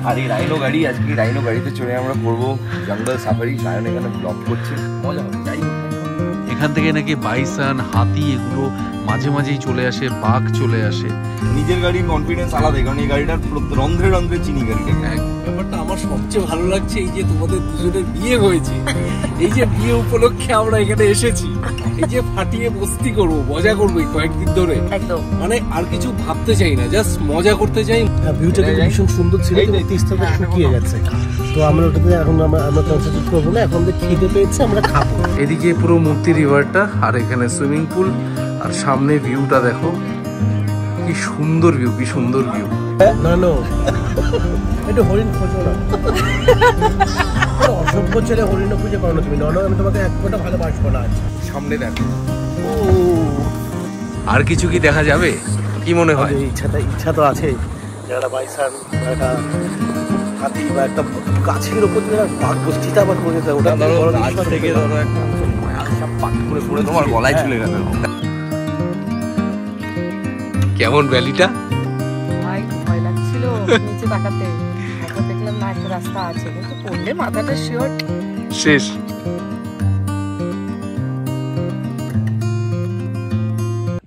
আর এই রাইনো গাড়ি, আজকে রাইনো গাড়িতে চড়ে আমরা করবো জঙ্গল সাফারি। সায়ন এখানে ব্লগ করছে, মজা হবে। যাই এখান থেকে নাকি বাইসন, হাতি এগুলো মাঝে মাঝেই চলে আসে, বাঘ চলে আসে। নিজের গাড়ির কনফিডেন্স আলাদা, কারণ এই গাড়িটার রন্ধ্রে রন্ধ্রে চিনি গাড়িটাকে। ব্যাপারটা আমার সবচেয়ে ভালো লাগছে এই যে তোমাদের দুজনের বিয়ে হয়েছে, এই যে বিয়ে উপলক্ষে আমরা এখানে এসেছি, এই যে ফাটিয়ে মস্তি করবো, মজা করবো কয়েকদিন ধরে। একদম মানে আর কিছু ভাবতে চাই না, জাস্ট মজা করতে চাই। ভিউটা ভীষণ সুন্দর ছিল, তিস্তাতে শুকিয়ে গেছে, তো আমরা ওটাতে এখন আমরা কনসেন্ট্রেট করবো না। এখন খিদে পেয়েছে, আমরা খাবো। এদিকে পুরো মূর্তি রিভারটা, আর এখানে সুইমিং পুল, আর সামনে ভিউটা দেখো, কি সুন্দর ভিউ, কি সুন্দর ভিউ। না না একটু হরিণ খোঁজো না, অসভ্য ছেলে হরিণ খুঁজে পাও না তুমি। না আমি তোমাকে এক ফোঁটা ভালোবাসবো না। সামনে দেখো, আর কিছু কি দেখা যাবে কি মনে হয়? ইচ্ছা তো আছে, একটা বাইসান, একটা হাতি বা একটা গাছের উপর বাঘ গোষ্ঠীটা আবার করে দেয়, ওটা থেকে ধরো একটা পাক করে পড়ে তোমার গলায় চলে গেল। কেমন ভ্যালিটা? ভাই ভয় লাগছিল নিচে তাকাতে, এখন দেখলাম না একটা রাস্তা আছে, কিন্তু পড়লে মাথাটা শিওর শেষ।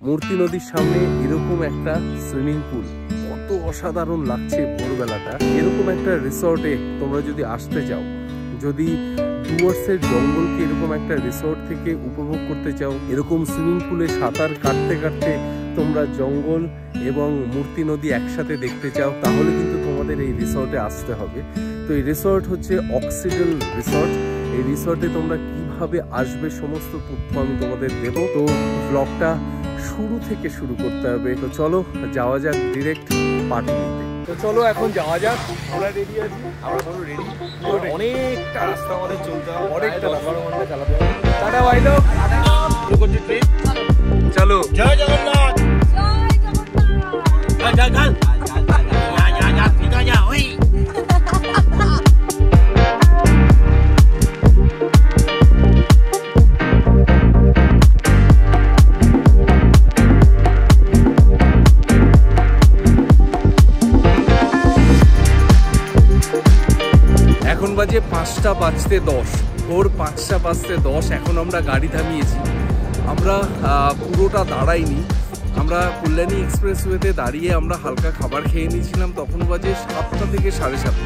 মূর্তি নদীর সামনে এরকম একটা সুইমিং পুল, কত অসাধারণ লাগছে ভোরবেলাটা। এরকম একটা রিসর্টে তোমরা যদি আসতে চাও, যদি ডুয়ার্সের জঙ্গলকে এরকম একটা রিসর্ট থেকে উপভোগ করতে চাও, এরকম সুইমিং পুলে সাঁতার কাটতে কাটতে তোমরা জঙ্গল এবং মূর্তি নদী একসাথে দেখতে চাও, তাহলে কিন্তু তোমাদের এই রিসর্টে আসতে হবে। তো এই রিসর্ট হচ্ছে অক্সিডেল রিসর্ট। এই রিসর্টে তোমরা কিভাবে আসবে সমস্ত তথ্য আমি তোমাদের দেব। তো ব্লগটা শুরু থেকে শুরু করতে হবে। তো চলো যাওয়া যাক ডিরেক্ট পার্টি নিতে। তো চলো এখন যাওয়া যাক, আমরা রেডি আছি, আমরা সব রেডি। অনেকটা রাস্তা আমাদের চলতে হবে, অনেকটা 10-12 ঘন্টা চালাতে হবে। টাটা ভাই লোক, চলো। জয় জগন্নাথ। এখন বাজে 5টা বাজতে 10, ভোর 5টা বাজতে 10। এখন আমরা গাড়ি থামিয়েছি, আমরা পুরোটা দাঁড়াইনি, আমরা কল্যাণী এক্সপ্রেসওয়েতে দাঁড়িয়ে আমরা হালকা খাবার খেয়ে নিয়েছিলাম। তখন বাজে 7টা থেকে 7:30,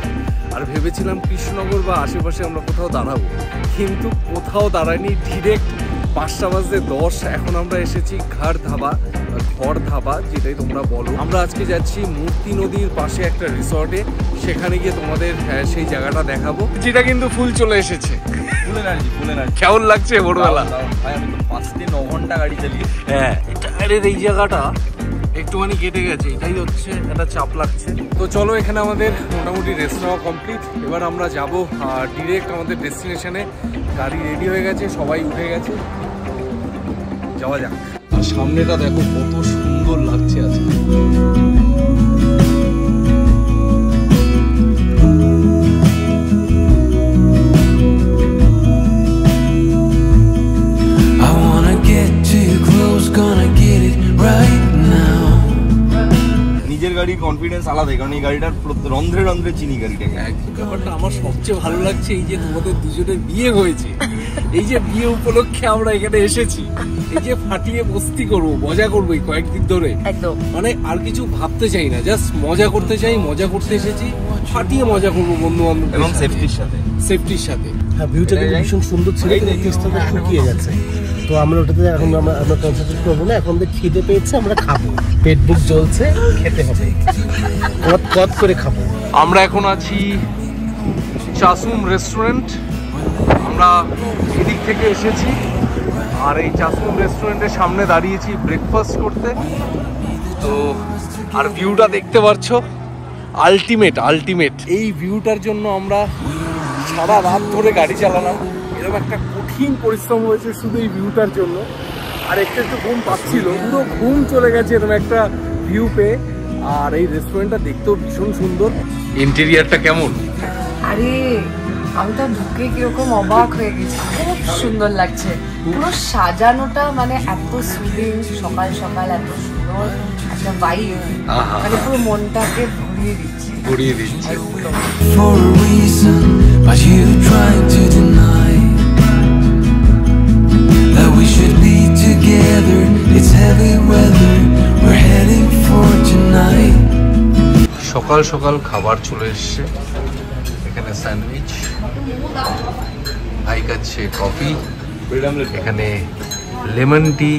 আর ভেবেছিলাম কৃষ্ণনগর বা আশেপাশে আমরা কোথাও দাঁড়াবো, কিন্তু কোথাও দাঁড়াইনি, ডিরেক্ট 5টা বাজতে 10। এখন আমরা এসেছি ঘর ধাবা, যেটাই তোমরা বলো। আমরা আজকে যাচ্ছি মূর্তি নদীর পাশে একটা রিসর্টে, সেখানে গিয়ে তোমাদের সেই জায়গাটা দেখাবো, যেটা কিন্তু ফুল চলে এসেছে। ফুল এনার্জি। কেমন লাগছে ভোরবেলা? ভাই আমি তো 5 থেকে 9 ঘন্টা গাড়ি চালিয়ে। হ্যাঁ, টায়ারের এই জায়গাটা একটুখানি কেটে গেছে, এটাই হচ্ছে একটা চাপ লাগছে। তো চলো, এখানে আমাদের মোটামুটি রেস্ট নেওয়া কমপ্লিট। এবার আমরা যাব ডিরেক্ট আমাদের ডেস্টিনেশনে। গাড়ি রেডি হয়ে গেছে, সবাই উঠে গেছে, যাওয়া যাক। আর সামনেটা দেখো কত সুন্দর লাগছে আজকে। নিজের গাড়ির কনফিডেন্স আলাদা, কারণ এই গাড়িটার রন্ধ্রে রন্ধ্রে চিনি গাড়িটাকে। ব্যাপারটা আমার সবচেয়ে ভালো লাগছে এই যে তোমাদের দুজনের বিয়ে হয়েছে, এই যে বিয়ে উপলক্ষে আমরা এখানে এসেছি, এই যে ফাটিয়ে মস্তি করবো, মজা করবো কয়েকদিন ধরে। একদম মানে আর কিছু ভাবতে চাই না, জাস্ট মজা করতে চাই, মজা করতে এসেছি, ফাটিয়ে মজা করবো বন্ধু বান্ধব এবং সেফটির সাথে। হ্যাঁ, ভিউটা ভীষণ সুন্দর ছিল, তিস্তাতে শুকিয়ে গেছে, তো আমরা ওটাতে এখন আমরা কনসেন্ট্রেট করবো না। এখন খিদে পেয়েছে, আমরা খাবো, পেট বুক জ্বলছে, খেতে হবে, কত করে খাবো। আমরা এখন আছি চাসুম রেস্টুরেন্ট, আমরা এদিক থেকে এসেছি, আর এই চাসুম রেস্টুরেন্টের সামনে দাঁড়িয়েছি ব্রেকফাস্ট করতে। তো আর ভিউটা দেখতে পাচ্ছ, আলটিমেট। এই ভিউটার জন্য আমরা সারা রাত ধরে গাড়ি চালালাম, এরকম একটা কঠিন পরিশ্রম হয়েছে শুধু এই ভিউটার জন্য। আর একটু ঘুম পাচ্ছিল, পুরো ঘুম চলে গেছে এরকম একটা ভিউ পেয়ে। আর এই রেস্টুরেন্টটা দেখতেও ভীষণ সুন্দর। ইন্টেরিয়ারটা কেমন? আরে আমি তো ঢুকে কিরকম অবাক হয়ে গেছি, খুব সুন্দর লাগছে, পুরো সাজানোটা মানে এত সুইডিং, সকাল সকাল এত সুন্দর একটা ভাইব, মানে পুরো মনটাকে ভরিয়ে দিচ্ছে। ভরিয়ে দিচ্ছে। For a reason, but you trying to deny that we should be together. It's heavy weather, we're heading for tonight. সকাল সকাল খাবার চলে এসছে, এখানে স্যান্ডউইচ, ভাই খাচ্ছে কফি, এখানে লেমন টি,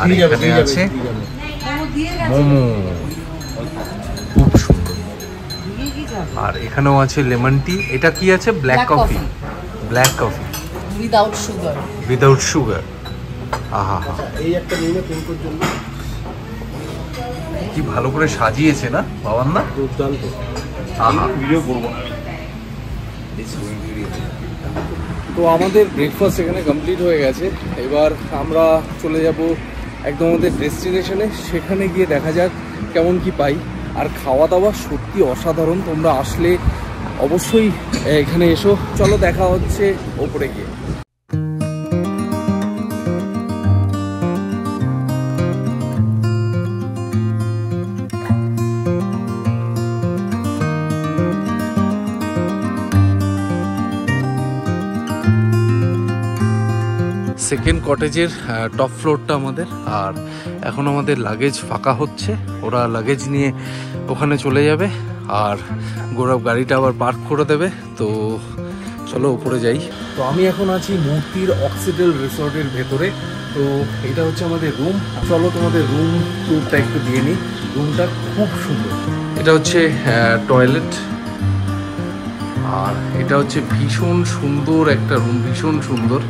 আর এখানে আছে মোমো, খুব সুন্দর। আর এখানেও আছে লেমন টি। এটা কি আছে? Black coffee, black coffee without sugar, without sugar. আহা হা, এই একটা নিয়ে পিঙ্কুর জন্য কি ভালো করে সাজিয়েছে না বাবার না? দুর্দান্ত। আহা, ভিডিও করবো। তো আমাদের ব্রেকফাস্ট এখানে কমপ্লিট হয়ে গেছে। এবার আমরা চলে যাব একদম আমাদের ডেস্টিনেশনে, সেখানে গিয়ে দেখা যাক কেমন কি পাই। আর খাওয়া দাওয়া সত্যি অসাধারণ, তোমরা আসলে অবশ্যই এখানে এসো। চলো দেখা হচ্ছে ওপরে গিয়ে। সেকেন্ড কটেজের টপ ফ্লোরটা আমাদের, আর এখন আমাদের লাগেজ ফাঁকা হচ্ছে, ওরা লাগেজ নিয়ে ওখানে চলে যাবে আর গৌরব গাড়িটা আবার পার্ক করে দেবে। তো চলো উপরে যাই। তো আমি এখন আছি মূর্তির অক্সিডেল রিসর্টের ভেতরে। তো এটা হচ্ছে আমাদের রুম। চলো তোমাদের রুম ট্যুরটা একটু দিয়ে নিই। রুমটা খুব সুন্দর। এটা হচ্ছে টয়লেট, আর এটা হচ্ছে ভীষণ সুন্দর একটা রুম, ভীষণ সুন্দর।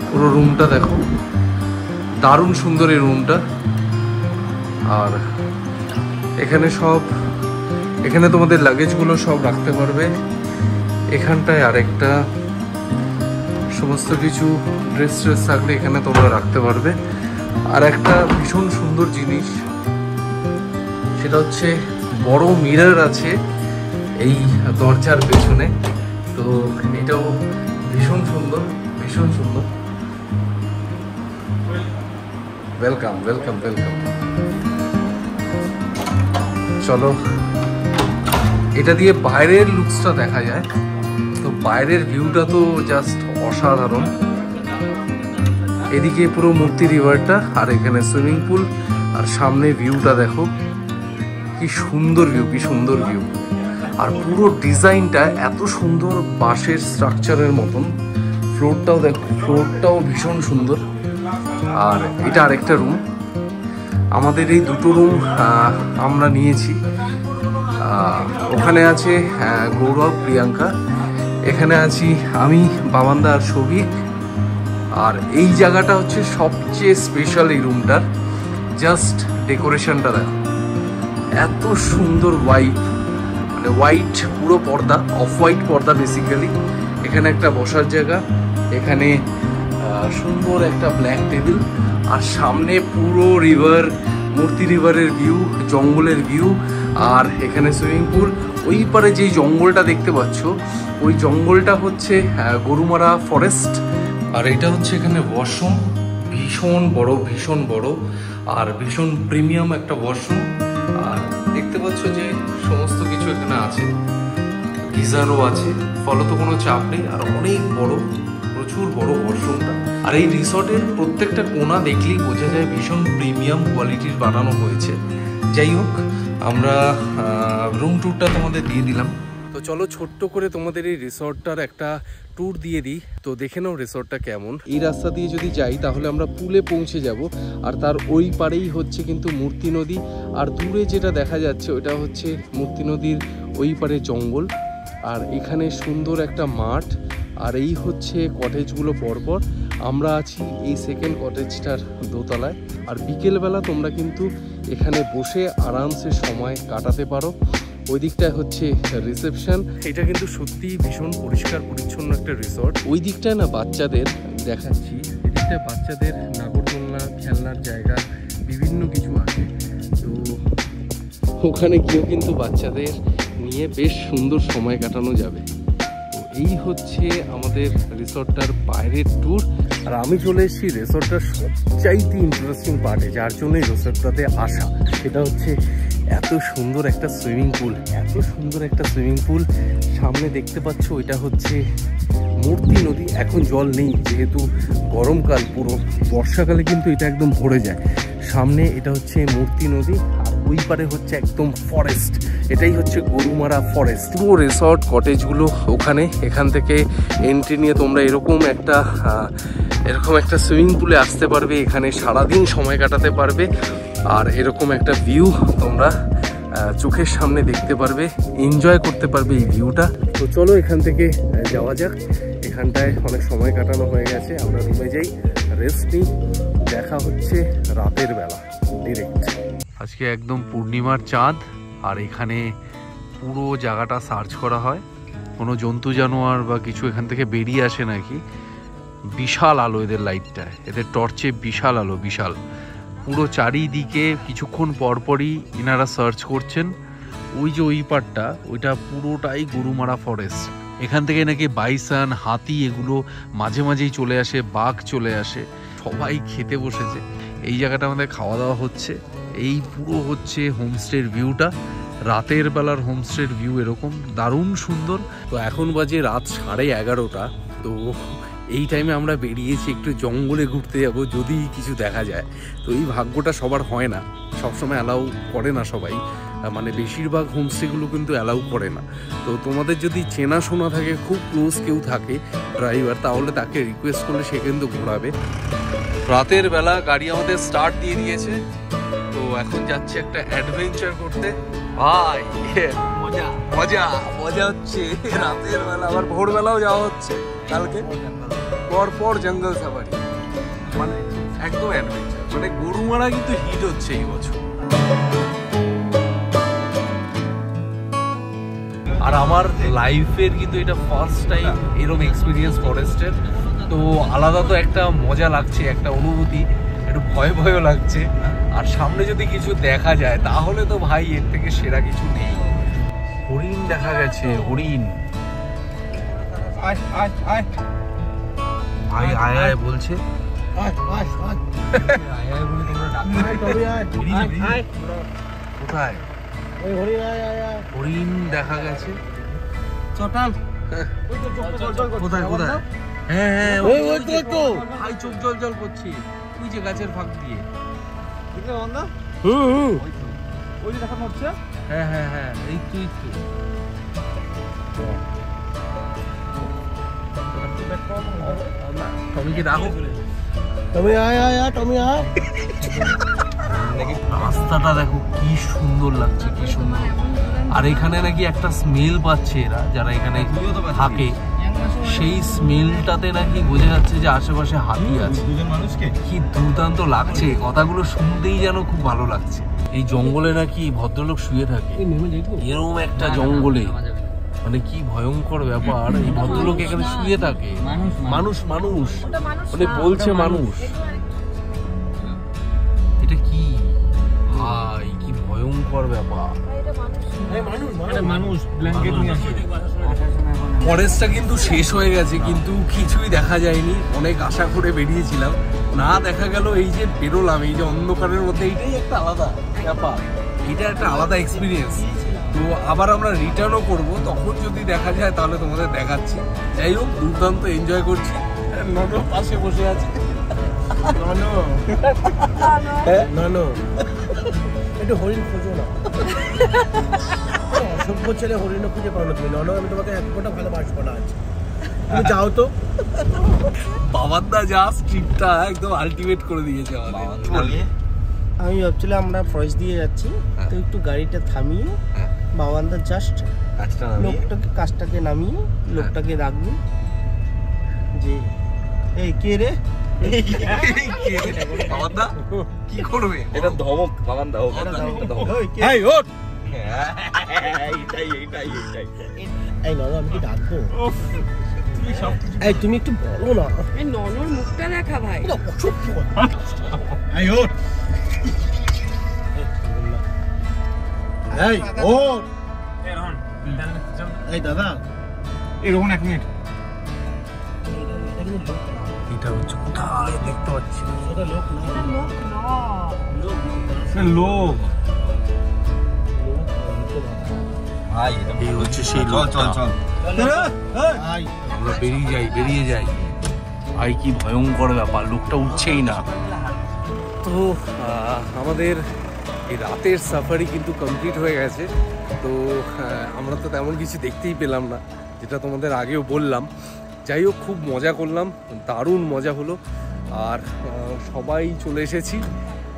পুরো রুমটা দেখো, দারুণ সুন্দর এই রুমটা। আর এখানে এখানে তোমাদের লাগেজগুলো সব রাখতে পারবে। এখানটায় আরেকটা, সমস্ত কিছু ড্রেস থাকলে এখানে তোমরা রাখতে পারবে। আর একটা ভীষণ সুন্দর জিনিস, সেটা হচ্ছে বড় মিরর আছে এই দরজার পেছনে। তো এটাও ভীষণ সুন্দর, ভীষণ সুন্দর। Welcome welcome welcome. চলো, এটা দিয়ে বাইরের লুকসটা দেখা যায়। তো বাইরের ভিউটা তো জাস্ট অসাধারণ। এদিকে পুরো মূর্তি রিভারটা, আর এখানে সুইমিং পুল, আর সামনে ভিউটা দেখো, কি সুন্দর ভিউ, কি সুন্দর ভিউ। আর পুরো ডিজাইনটা এত সুন্দর, বাঁশের স্ট্রাকচারের মতন। ফ্লোরটাও দেখো, ফ্লোরটাও ভীষণ সুন্দর। আর এটা আরেকটা রুম। আমাদের এই দুটো রুম আমরা নিয়েছি। ওখানে আছে গৌরব, প্রিয়াঙ্কা, এখানে আছি আমি, বাবান্দা আর সবিক। আর এই জায়গাটা হচ্ছে সবচেয়ে স্পেশাল এই রুমটার। জাস্ট ডেকোরেশনটা দেখো, এত সুন্দর হোয়াইট, মানে হোয়াইট পুরো পর্দা, অফ হোয়াইট পর্দা বেসিক্যালি। এখানে একটা বসার জায়গা, এখানে সুন্দর একটা ব্ল্যাক টেবিল, আর সামনে পুরো রিভার, মূর্তি রিভারের ভিউ, জঙ্গলের ভিউ। আর এখানে সুইমিং পুল। ওই পারে যেই জঙ্গলটা দেখতে পাচ্ছ, ওই জঙ্গলটা হচ্ছে গরুমারা ফরেস্ট। আর এটা হচ্ছে এখানে ওয়াশরুম, ভীষণ বড়, ভীষণ বড়, আর ভীষণ প্রিমিয়াম একটা ওয়াশরুম। আর দেখতে পাচ্ছ যে সমস্ত কিছু এখানে আছে, গিজারও আছে, ফলত কোনো চাপ নেই। আর অনেক বড়, প্রচুর বড় ওয়াশরুমটা। আর এই রিসর্টের প্রত্যেকটা কোণা দেখলেই বোঝা যায় ভীষণ প্রিমিয়াম কোয়ালিটির বানানো হয়েছে। যাই হোক, আমরা রুম ট্যুরটা তোমাদের দিয়ে দিলাম। তো চলো ছোট্ট করে তোমাদের এই রিসর্টটার একটা ট্যুর দিয়ে দিই। তো দেখে নাও রিসর্টটা কেমন। এই রাস্তা দিয়ে যদি যাই তাহলে আমরা পুলে পৌঁছে যাব, আর তার ওই পারেই হচ্ছে কিন্তু মূর্তি নদী। আর দূরে যেটা দেখা যাচ্ছে ওটা হচ্ছে মূর্তি নদীর ওই পারে জঙ্গল। আর এখানে সুন্দর একটা মাঠ। আর এই হচ্ছে কটেজগুলো পরপর। আমরা আছি এই সেকেন্ড কটেজটার দোতলায়। আর বিকেলবেলা তোমরা কিন্তু এখানে বসে আরামসে সময় কাটাতে পারো। ওই দিকটায় হচ্ছে রিসেপশন। এটা কিন্তু সত্যিই ভীষণ পরিষ্কার পরিচ্ছন্ন একটা রিসর্ট। ওই দিকটায় না বাচ্চাদের দেখাচ্ছি, এদিকটায় বাচ্চাদের নাগরদোলনা, খেলনার জায়গা, বিভিন্ন কিছু আছে। তো ওখানে গিয়েও কিন্তু বাচ্চাদের নিয়ে বেশ সুন্দর সময় কাটানো যাবে। তো এই হচ্ছে আমাদের রিসর্টটার বাইরের ট্যুর। আর আমি চলে এসেছি রিসর্টটার সবচাইতে ইন্টারেস্টিং পার্টে, যার জন্য এই রিসর্টটাতে আসা। সেটা হচ্ছে এত সুন্দর একটা সুইমিং পুল, এত সুন্দর একটা সুইমিং পুল। সামনে দেখতে পাচ্ছ এটা হচ্ছে মূর্তি নদী। এখন জল নেই যেহেতু গরমকাল, পুরো বর্ষাকালে কিন্তু এটা একদম ভরে যায়। সামনে এটা হচ্ছে মূর্তি নদী, আর ওই পারে হচ্ছে একদম ফরেস্ট। এটাই হচ্ছে গরুমারা ফরেস্ট। পুরো রিসর্ট কটেজগুলো ওখানে। এখান থেকে এন্ট্রি নিয়ে তোমরা এরকম একটা সুইমিং পুলে আসতে পারবে, এখানে সারাদিন সময় কাটাতে পারবে, আর এরকম একটা ভিউ তোমরা চোখের সামনে দেখতে পারবে, এনজয় করতে পারবে এই ভিউটা। তো চলো এখান থেকে যাওয়া যাক। এখানটায় অনেক সময় কাটানো হয়ে গেছে, আমরা রুমে যাই, রেস্ট নিই। দেখা হচ্ছে রাতের বেলা ডিরেক্ট। আজকে একদম পূর্ণিমার চাঁদ, আর এখানে পুরো জায়গাটা সার্চ করা হয়, কোনো জন্তু জানোয়ার বা কিছু এখান থেকে বেরিয়ে আসে নাকি। বিশাল আলো এদের লাইটটা, এদের টর্চে বিশাল আলো, বিশাল। পুরো চারিদিকে কিছুক্ষণ পরপরই এনারা সার্চ করছেন। ওই যে ওই পার্টটা, ওইটা পুরোটাই গরুমারা ফরেস্ট। এখান থেকে নাকি বাইসন, হাতি এগুলো মাঝে মাঝেই চলে আসে, বাঘ চলে আসে। সবাই খেতে বসেছে, এই জায়গাটা আমাদের খাওয়া দাওয়া হচ্ছে। এই পুরো হচ্ছে হোমস্টের ভিউটা, রাতের বেলার হোমস্টের ভিউ এরকম দারুণ সুন্দর। তো এখন বাজে রাত 11:30। তো এই টাইমে আমরা বেরিয়েছি একটু জঙ্গলে ঘুরতে যাব, যদি কিছু দেখা যায়। তো এই ভাগ্যটা সবার হয় না, সবসময় অ্যালাউ করে না সবাই, মানে বেশিরভাগ হোমস্টেগুলো কিন্তু অ্যালাউ করে না। তো তোমাদের যদি চেনাশোনা থাকে, খুব ক্লোজ কেউ থাকে ড্রাইভার, তাহলে তাকে রিকোয়েস্ট করলে সে কিন্তু ঘোরাবে। রাতের বেলা গাড়ি আমাদের স্টার্ট দিয়ে দিয়েছে, তো এখন যাচ্ছে একটা অ্যাডভেঞ্চার করতে। ভাই মজা মজা মজা হচ্ছে রাতের বেলা, আবার ভোরবেলাও যাওয়া হচ্ছে কালকে। পর জঙ্গল সাফারি, মানে একদম অ্যাডভেঞ্চার। মানে গরুমারা কিন্তু হিট হচ্ছে এই বছর। আর আমার লাইফের কিন্তু এটা ফার্স্ট টাইম এরকম এক্সপিরিয়েন্স ফরেস্টের। তো আলাদা তো একটা মজা লাগছে, একটা অনুভূতি, একটু ভয়ও লাগছে। আর সামনে যদি কিছু দেখা যায় তাহলে তো ভাই এর থেকে সেরা কিছু নেই। হরিণ দেখা গেছে, হরিণ। ভাই আয় আয় বলছে, কোথায় হরিণ দেখা গেছে? কোথায় কোথায়? হ্যাঁ হ্যাঁ, ভাই চোখ জল জল করছে, ওই যে গাছের ফাঁক দিয়ে। হ্যাঁ হ্যাঁ হ্যাঁ, এই তো এই তো। টমিকে ডাকো, টমি আয় আয় আয়, টমি আয়। রাস্তাটা দেখো কি সুন্দর লাগছে, কি সুন্দর। আর এখানে নাকি একটা স্মেল পাচ্ছে এরা, যারা এখানে থাকে, সেই স্মেলটাতে নাকি বোঝা যাচ্ছে যে আশেপাশে হাতি আছে। কি দুর্দান্ত লাগছে, কথাগুলো শুনতেই যেন খুব ভালো লাগছে। এই জঙ্গলে নাকি ভদ্রলোক শুয়ে থাকে, এরকম একটা জঙ্গলে, মানে কি ভয়ঙ্কর ব্যাপার। এই ভদ্রলোক এখানে শুয়ে থাকে, মানুষ মানুষ মানে বলছে মানুষ। এটা কি ভাই, কি ভয়ঙ্কর ব্যাপার। ফরেস্টটা কিন্তু শেষ হয়ে গেছে, কিন্তু কিছুই দেখা যায়নি। অনেক আশা করে বেরিয়েছিলাম, না দেখা গেল। এই যে বেরোলাম এই যে অন্ধকারের মধ্যে, এইটাই একটা আলাদা ব্যাপার, এটা একটা আলাদা এক্সপিরিয়েন্স। তো আবার আমরা রিটার্নও করব, তখন যদি দেখা যায় তাহলে তোমাদের দেখাচ্ছি। যাই হোক, দুর্দান্ত এনজয় করছি। ননো পাশে বসে আছে, ননো একটু হরিণ খোঁজো না, অসভ্য ছেলে হরিণ খুঁজে পাও না তুমি। ননো, আমি তোমাকে এক ফোঁটা ভালোবাসবো না, তুমি যাও তো। বাবাদা যা স্ট্রিপটা একদম আলটিমেট করে দিয়েছে আমাদের। আমি ভাবছিলাম আমরা ফরেস্ট দিয়ে যাচ্ছি, তো একটু গাড়িটা থামিয়ে বাবানদা জাস্ট লোকটাকে, কাজটাকে নামিয়ে লোকটাকে রাখবি যে এই কে রে, বাবাদা কি করবে? এটা ধমক, বাগান দাও, এই ওঠ, এইটাই এইটাই এইটাই। এই ননো আমি কি ডাকবো? এই তুমি একটু বলো না। এই ননর মুখটা দেখা ভাই। এই ওঠ, এই ওঠ, এই দাদা এরকম 1 মিনিট। এটা হচ্ছে কোথায় দেখতে পাচ্ছি লোক এই হচ্ছে সেই লোকটা। আমরা বেরিয়ে যাই। ভাই কি ভয়ঙ্কর ব্যাপার, লোকটা উঠছেই না। তো আমাদের এই রাতের সাফারি কিন্তু কমপ্লিট হয়ে গেছে। তো আমরা তো তেমন কিছু দেখতেই পেলাম না, যেটা তোমাদের আগেও বললাম। যাই হোক, খুব মজা করলাম, দারুণ মজা হলো। আর সবাই চলে এসেছি।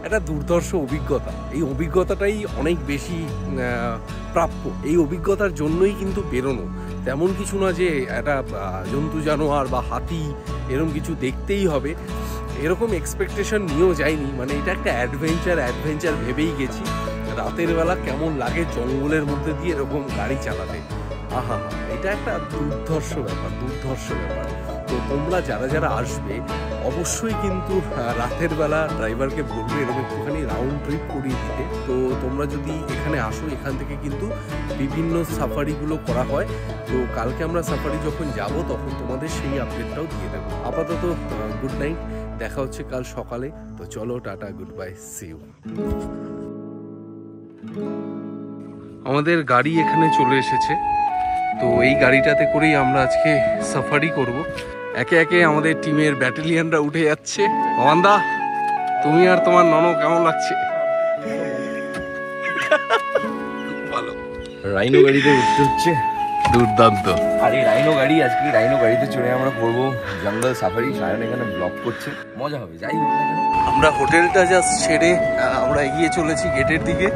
একটা দুর্ধর্ষ অভিজ্ঞতা, এই অভিজ্ঞতাটাই অনেক বেশি প্রাপ্য। এই অভিজ্ঞতার জন্যই কিন্তু বেরোনো, তেমন কিছু না যে একটা জন্তু জানোয়ার বা হাতি এরকম কিছু দেখতেই হবে, এরকম এক্সপেকটেশন নিয়েও যাইনি। মানে এটা একটা অ্যাডভেঞ্চার ভেবেই গেছি। রাতের বেলা কেমন লাগে জঙ্গলের মধ্যে দিয়ে এরকম গাড়ি চালাতে, আহা, এটা একটা দুর্ধর্ষ ব্যাপার। তো তোমরা যারা আসবে অবশ্যই কিন্তু রাতের বেলা ড্রাইভারকে বলবে এরকম একটুখানি রাউন্ড ট্রিপ করিয়ে দিতে। তো তোমরা যদি এখানে আসো, এখান থেকে কিন্তু বিভিন্ন সাফারিগুলো করা হয়। তো কালকে আমরা সাফারি যখন যাব তখন তোমাদের সেই আপডেটটাও দিয়ে দেবো। আপাতত গুড নাইট, দেখা হচ্ছে কাল সকালে। তো চলো, ta ta, good bye, see you. আমাদের গাড়ি এখানে চলে এসেছে। তো এই গাড়িটাতে করেই আমরা আজকে সাফারি করব। একে একে আমাদের টিমের ব্যাটালিয়ানরা উঠে যাচ্ছে। ভবানদা, তুমি আর তোমার ননো কেমন লাগছে? ভালো। রাইনো গাড়িতে উঠতে হচ্ছে, দুর্দান্ত। আর এই রাইনো গাড়িতে চড়ে আমরা করবো জঙ্গল সাফারি। সায়ন এখানে ব্লগ করছে, মজা হবে। যাই হোক না কেন, আমরা হোটেলটা জাস্ট ছেড়ে আমরা এগিয়ে চলেছি গেটের দিকে।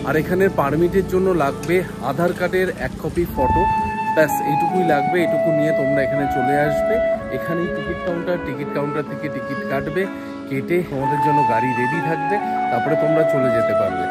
আর এখানের পারমিটের জন্য লাগবে আধার কার্ডের 1 কপি ফটো, ব্যাস এইটুকুই লাগবে। এইটুকু নিয়ে তোমরা এখানে চলে আসবে। এখানেই টিকিট কাউন্টার থেকে টিকিট কাটবে, কেটে তোমাদের জন্য গাড়ি রেডি থাকবে, তারপরে তোমরা চলে যেতে পারবে।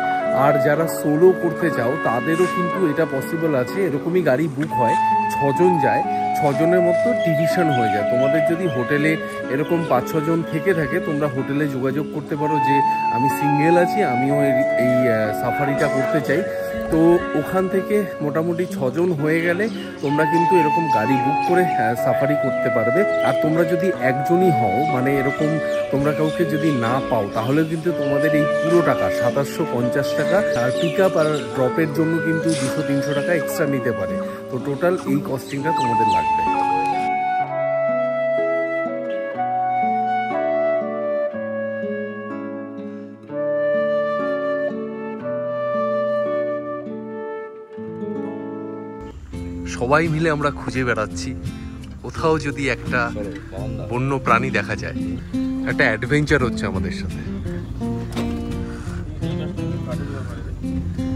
আর যারা সোলো করতে চাও তাদেরও কিন্তু এটা পসিবল আছে। এরকমই গাড়ি বুক হয়, 6 জন যায়, 6 জনের মতো ডিভিশন হয়ে যায়। তোমাদের যদি হোটেলে এরকম 5-6 জন থেকে থাকে, তোমরা হোটেলে যোগাযোগ করতে পারো যে আমি সিঙ্গেল আছি, আমিও এই সাফারিটা করতে চাই। তো ওখান থেকে মোটামুটি 6 জন হয়ে গেলে তোমরা কিন্তু এরকম গাড়ি বুক করে সাফারি করতে পারবে। আর তোমরা যদি একজনই হও, মানে এরকম তোমরা কাউকে যদি না পাও, তাহলে কিন্তু তোমাদের এই পুরো টাকা 2750 টাকা, আর পিক আপ আর ড্রপের জন্য কিন্তু 200-300 টাকা এক্সট্রা নিতে পারে। তো টোটাল এই কস্টিংটা তোমাদের লাগবে। সবাই মিলে আমরা খুঁজে বেড়াচ্ছি কোথাও যদি একটা বন্য প্রাণী দেখা যায়। একটা অ্যাডভেঞ্চার হচ্ছে আমাদের সাথে।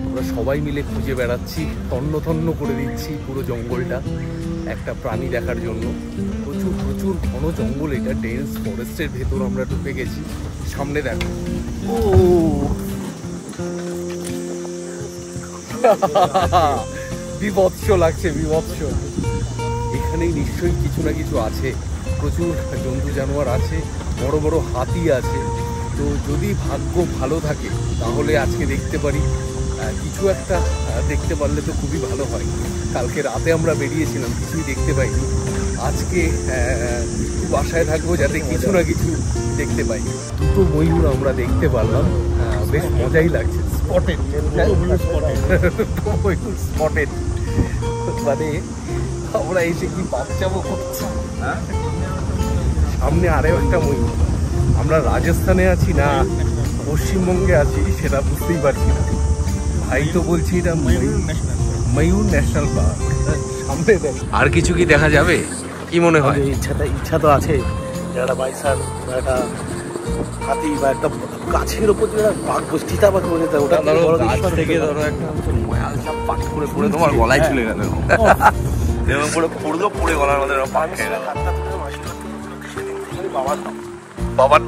আমরা সবাই মিলে খুঁজে বেড়াচ্ছি, তন্ন করে দিচ্ছি পুরো জঙ্গলটা একটা প্রাণী দেখার জন্য। প্রচুর ঘন জঙ্গল, এটা ডেন্স ফরেস্টের ভেতর আমরা ঢুকে গেছি। সামনে দেখো, ও বিভৎস লাগছে, বিভৎস। এখানেই নিশ্চয়ই কিছু না কিছু আছে, প্রচুর জন্তু জানোয়ার আছে, বড় বড় হাতি আছে। তো যদি ভাগ্য ভালো থাকে তাহলে আজকে দেখতে পারি, কিছু একটা দেখতে পারলে তো খুবই ভালো হয়। কালকে রাতে আমরা বেরিয়েছিলাম, কিছুই দেখতে পাইনি। আজকে বাসায় থাকবো যাতে কিছু না কিছু দেখতে পাই। 2টো ময়ূর আমরা দেখতে পারলাম, বেশ মজাই লাগছে। স্পটেড মানে আমরা এসে কি বাচ্চাবো করছি। সামনে আরও একটা ময়ূর। আমরা রাজস্থানে আছি না পশ্চিমবঙ্গে আছি সেটা বুঝতেই পারছি না। ভাই তো বলছি এটা ময়ূর ন্যাশনাল পার্ক। সামনে দেখ, আর কিছু কি দেখা যাবে কি মনে হয়? ইচ্ছা তো আছে, একটা বাইসার বা একটা হাতি বা একটা গাছের উপর যে বাঘ বসতিটা বা করে দেয়, ওটা ধরো গাছ থেকে ধরো একটা ময়াল সাপ পাট করে পড়ে তোমার গলায় চলে গেল, এরকম করে পড়লো, পড়ে গলার মধ্যে পাট খেয়ে গেল।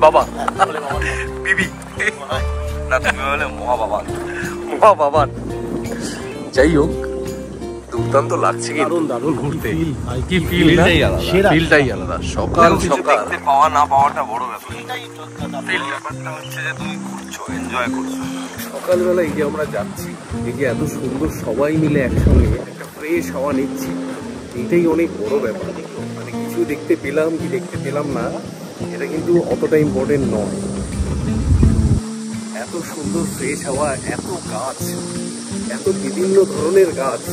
বাবা বিবি না, তুমি বলে মহাবাবান। যাই হোক, দুর্দান্ত লাগছে কিন্তু দারুণ ঘুরতে। কি ফিল ফিলটাই ফিলটাই আলাদা। সকাল সকাল দেখতে পাওয়া না পাওয়াটা বড় ব্যাপার, ফিল ব্যাপারটা হচ্ছে যে তুমি ঘুরছো, এনজয় করছো। সকালবেলা এই যে আমরা যাচ্ছি, এই যে এত সুন্দর সবাই মিলে একসঙ্গে একটা ফ্রেশ হাওয়া নিচ্ছি, এটাই অনেক বড় ব্যাপার। মানে কিছু দেখতে পেলাম কি দেখতে পেলাম না, এটা কিন্তু অতটা ইম্পর্টেন্ট নয়। এত সুন্দর ফ্রেশ হাওয়া, এত গাছ, এত বিভিন্ন ধরনের গাছ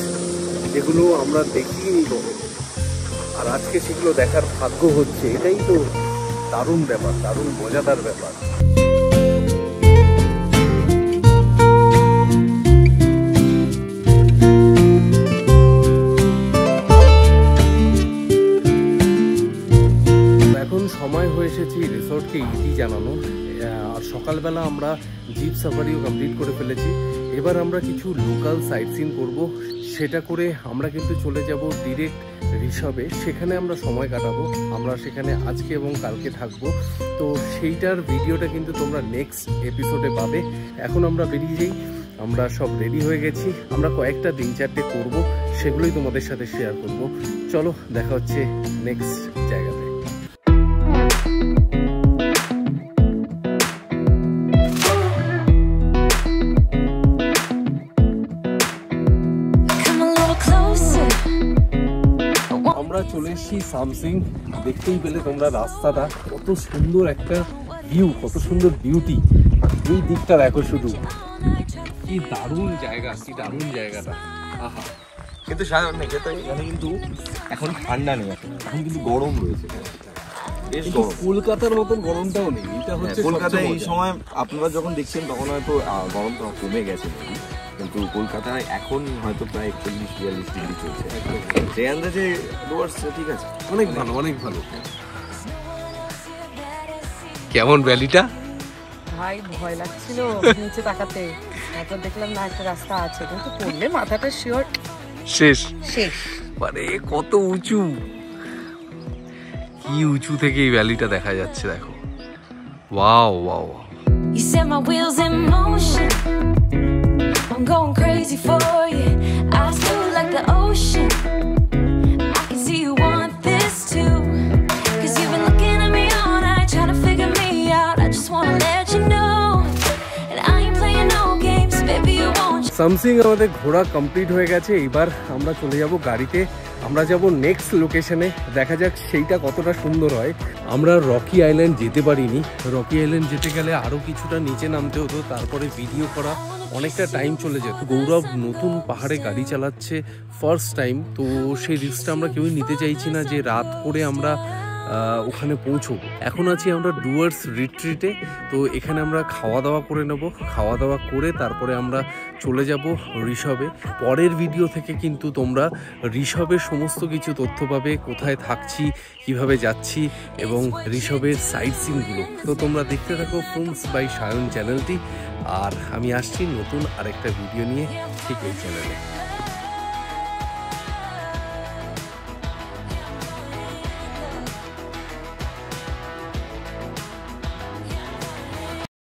যেগুলো আমরা দেখিনি কখনো, আর আজকে সেগুলো দেখার ভাগ্য হচ্ছে, এটাই তো দারুণ ব্যাপার, দারুণ মজাদার ব্যাপার। এখন সময় হয়ে এসেছি রিসর্টকে ইতি জানানো। আর সকালবেলা আমরা জিপ সাফারিও কমপ্লিট করে ফেলেছি। এবার আমরা কিছু লোকাল সাইট সিন করবো, সেটা করে আমরা কিন্তু চলে যাব ডিরেক্ট ঋষভে। সেখানে আমরা সময় কাটাবো, আমরা সেখানে আজকে এবং কালকে থাকবো। তো সেইটার ভিডিওটা কিন্তু তোমরা নেক্সট এপিসোডে পাবে। এখন আমরা বেরিয়ে যাই, আমরা সব রেডি হয়ে গেছি। আমরা কয়েকটা দিন চারটে করবো, সেগুলোই তোমাদের সাথে শেয়ার করব। চলো, দেখা হচ্ছে নেক্সট জায়গাতে। আমরা চলে এসেছি সামসিং। দেখতেই পেলে তোমরা রাস্তাটা, কত সুন্দর একটা ভিউ, কত সুন্দর বিউটি। এই দিকটা দেখো শুধু, কি দারুণ জায়গা, কি দারুণ জায়গাটা। আহা, কিন্তু সাধারণ নেই, এখানে কিন্তু এখন ঠান্ডা নেই, এখন কিন্তু গরম রয়েছে, বেশ গরম। কলকাতার মতন গরমটাও নেই। এটা হচ্ছে কলকাতায় এই সময় আপনারা যখন দেখছেন তখন হয়তো গরমটা কমে গেছে, কিন্তু কলকাতায় এখন হয়তো প্রায় 41-42 ডিগ্রি চলছে। সেই আন্দাজে ঠিক আছে, অনেক ভালো, অনেক ভালো। কেমন ভ্যালিটা? ভাই ভয় লাগছিল নিচে তাকাতে, তারপর দেখলাম না একটা রাস্তা আছে, কিন্তু পড়লে মাথাটা শিওর শেষ। শেষ। মানে কত উঁচু, কি উঁচু থেকে এই ভ্যালিটা দেখা যাচ্ছে, দেখো। Wow wow. You set my wheels in motion, I'm going crazy for you, I feel like the ocean, I can see you want this too, cause you've been looking at me all night, trying to figure me out, I just wanna let you know, and I ain't playing no games, baby you won't. Samsing আমাদের ঘোরা complete হয়ে গেছে। এবার আমরা চলে যাব গাড়িতে, আমরা যাব নেক্সট লোকেশনে। দেখা যাক সেইটা কতটা সুন্দর হয়। আমরা রকি আইল্যান্ড যেতে পারিনি। রকি আইল্যান্ড যেতে গেলে আরও কিছুটা নিচে নামতে হতো, তারপরে ভিডিও করা অনেকটা টাইম চলে যেত। গৌরব নতুন পাহাড়ে গাড়ি চালাচ্ছে ফার্স্ট টাইম, তো সেই রিস্কটা আমরা কেউই নিতে চাইছি না যে রাত করে আমরা ওখানে পৌঁছবো। এখন আছি আমরা ডুয়ার্স রিট্রিটে, তো এখানে আমরা খাওয়া দাওয়া করে নেব। খাওয়া দাওয়া করে তারপরে আমরা চলে যাব ঋষভে। পরের ভিডিও থেকে কিন্তু তোমরা ঋষভের সমস্ত কিছু তথ্য পাবে, কোথায় থাকছি, কিভাবে যাচ্ছি এবং ঋষভের সাইট সিনগুলো। তো তোমরা দেখতে থাকো ফিল্মস বাই সায়ন চ্যানেলটি, আর আমি আসছি নতুন আরেকটা ভিডিও নিয়ে ঠিক এই চ্যানেলে।